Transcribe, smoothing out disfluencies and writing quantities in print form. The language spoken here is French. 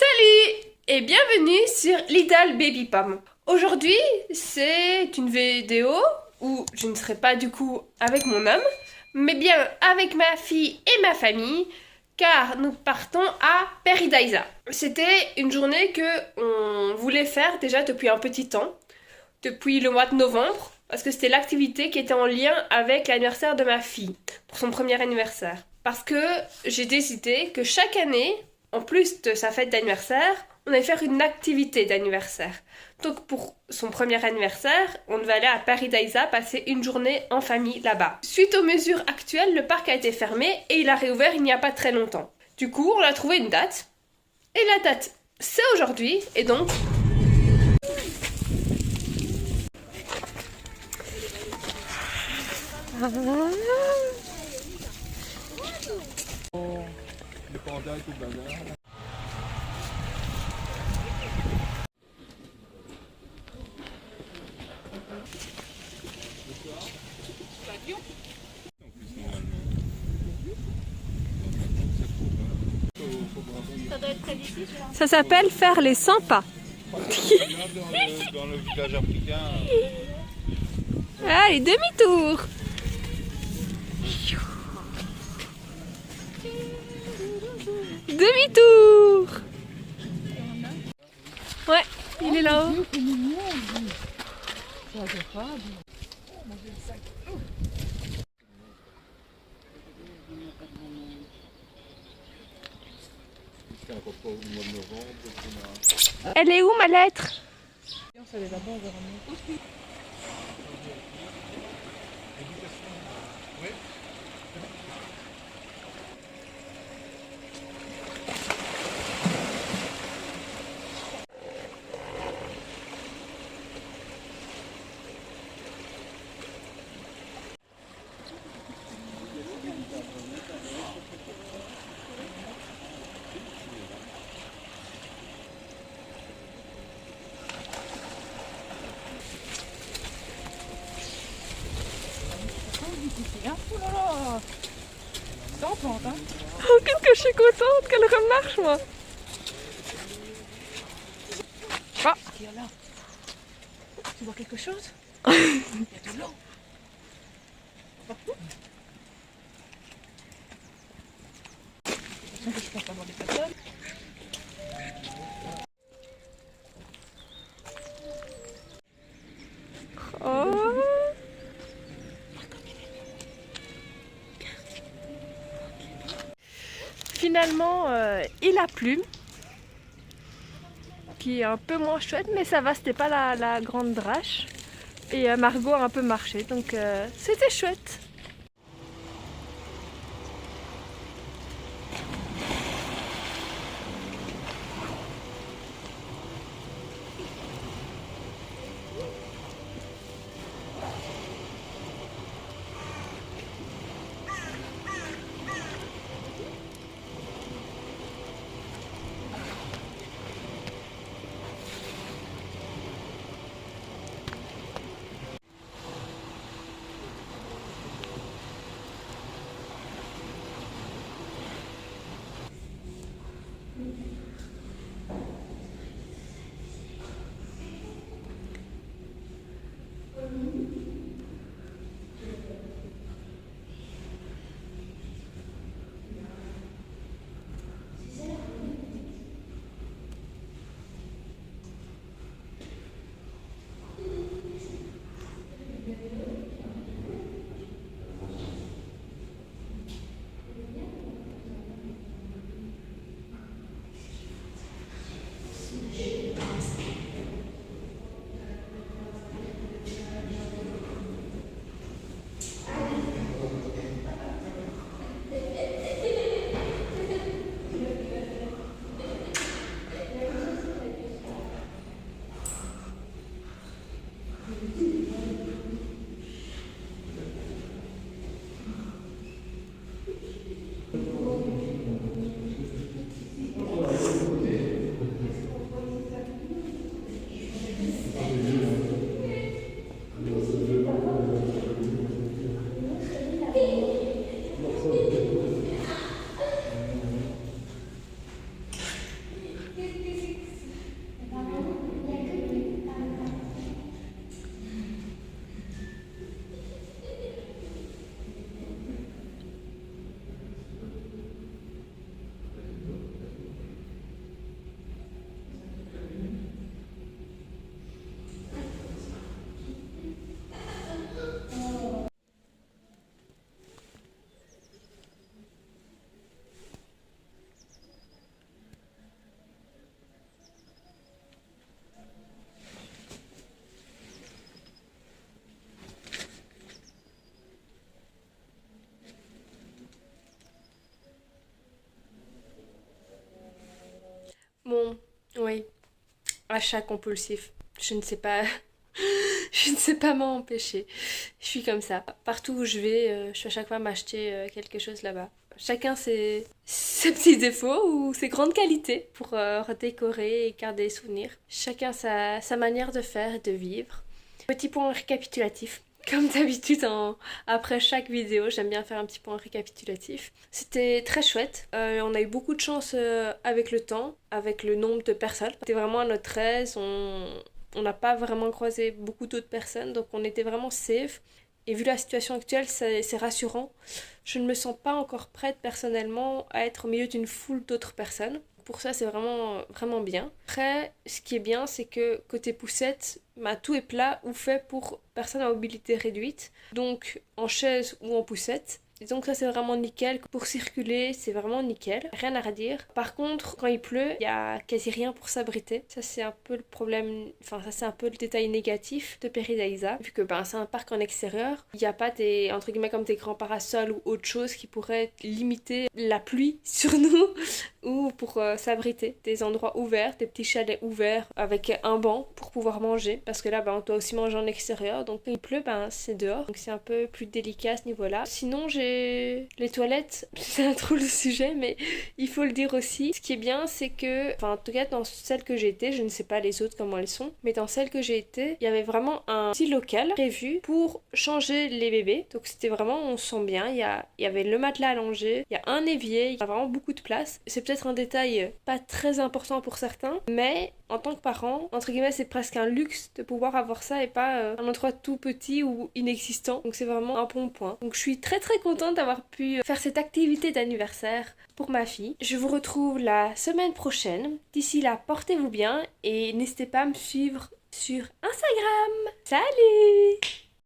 Salut et bienvenue sur Little Baby Pam. Aujourd'hui, c'est une vidéo où je ne serai pas du coup avec mon homme, mais bien avec ma fille et ma famille, car nous partons à Paradise. C'était une journée que on voulait faire déjà depuis un petit temps, depuis le mois de novembre, parce que c'était l'activité qui était en lien avec l'anniversaire de ma fille, pour son premier anniversaire. Parce que j'ai décidé que chaque année, en plus de sa fête d'anniversaire, on allait faire une activité d'anniversaire. Donc pour son premier anniversaire, on devait aller à Paradise, passer une journée en famille là-bas. Suite aux mesures actuelles, le parc a été fermé et il a réouvert il n'y a pas très longtemps. Du coup, on a trouvé une date. Et la date, c'est aujourd'hui. Et donc... Ça s'appelle faire les 100 pas. Dans le village africain. Allez, demi-tour. Demi-tour. Ouais, il est là-haut. Elle est où ma lettre? Oh là là, c'est en pente, hein. Oh, qu'est-ce que je suis contente qu'elle remarche, moi. Ah. Regarde là. Tu vois quelque chose? Il y a de l'eau. Partout. Attention que je pense avoir des personnes. Oh. Finalement, il a plu, qui est un peu moins chouette, mais ça va, c'était pas la grande drache. Et Margot a un peu marché, donc c'était chouette. Oui, achat compulsif. Je ne sais pas. Je ne sais pas m'en empêcher. Je suis comme ça. Partout où je vais, je vais à chaque fois m'acheter quelque chose là-bas. Chacun ses petits défauts ou ses grandes qualités pour redécorer et garder des souvenirs. Chacun sa manière de faire et de vivre. Petit point récapitulatif. Comme d'habitude, après chaque vidéo, j'aime bien faire un petit point récapitulatif. C'était très chouette. On a eu beaucoup de chance avec le temps, avec le nombre de personnes. C'était vraiment à notre aise. On n'a pas vraiment croisé beaucoup d'autres personnes, donc on était vraiment safe. Et vu la situation actuelle, c'est rassurant. Je ne me sens pas encore prête personnellement à être au milieu d'une foule d'autres personnes. Pour ça, c'est vraiment, vraiment bien. Après, ce qui est bien, c'est que côté poussette, bah, tout est plat ou fait pour personnes à mobilité réduite. Donc en chaise ou en poussette. Et donc ça c'est vraiment nickel. Pour circuler, c'est vraiment nickel. Rien à redire. Par contre, quand il pleut, il y a quasi rien pour s'abriter. Ça c'est un peu le problème, enfin ça c'est un peu le détail négatif de Paradisa. Vu que c'est un parc en extérieur, il n'y a pas des, entre guillemets, comme des grands parasols ou autre chose qui pourrait limiter la pluie sur nous ou pour s'abriter. Des endroits ouverts, des petits chalets ouverts avec un banc pour pouvoir manger. Parce que là, on doit aussi manger en extérieur. Donc quand il pleut, c'est dehors. Donc c'est un peu plus délicat à ce niveau-là. Sinon, j'ai les toilettes. C'est un drôle de sujet, mais il faut le dire aussi. Ce qui est bien, c'est que, enfin en tout cas dans celle que j'ai été, je ne sais pas les autres comment elles sont, mais dans celle que j'ai été, il y avait vraiment un petit local prévu pour changer les bébés. Donc c'était vraiment, on se sent bien. Il y avait le matelas allongé, il y a un évier, il y a vraiment beaucoup de place. C'est peut-être un détail pas très important pour certains, mais en tant que parent, entre guillemets, c'est presque un luxe de pouvoir avoir ça et pas un endroit tout petit ou inexistant. Donc c'est vraiment un bon point. Donc je suis très très contente d'avoir pu faire cette activité d'anniversaire pour ma fille. Je vous retrouve la semaine prochaine. D'ici là, portez-vous bien et n'hésitez pas à me suivre sur Instagram. Salut!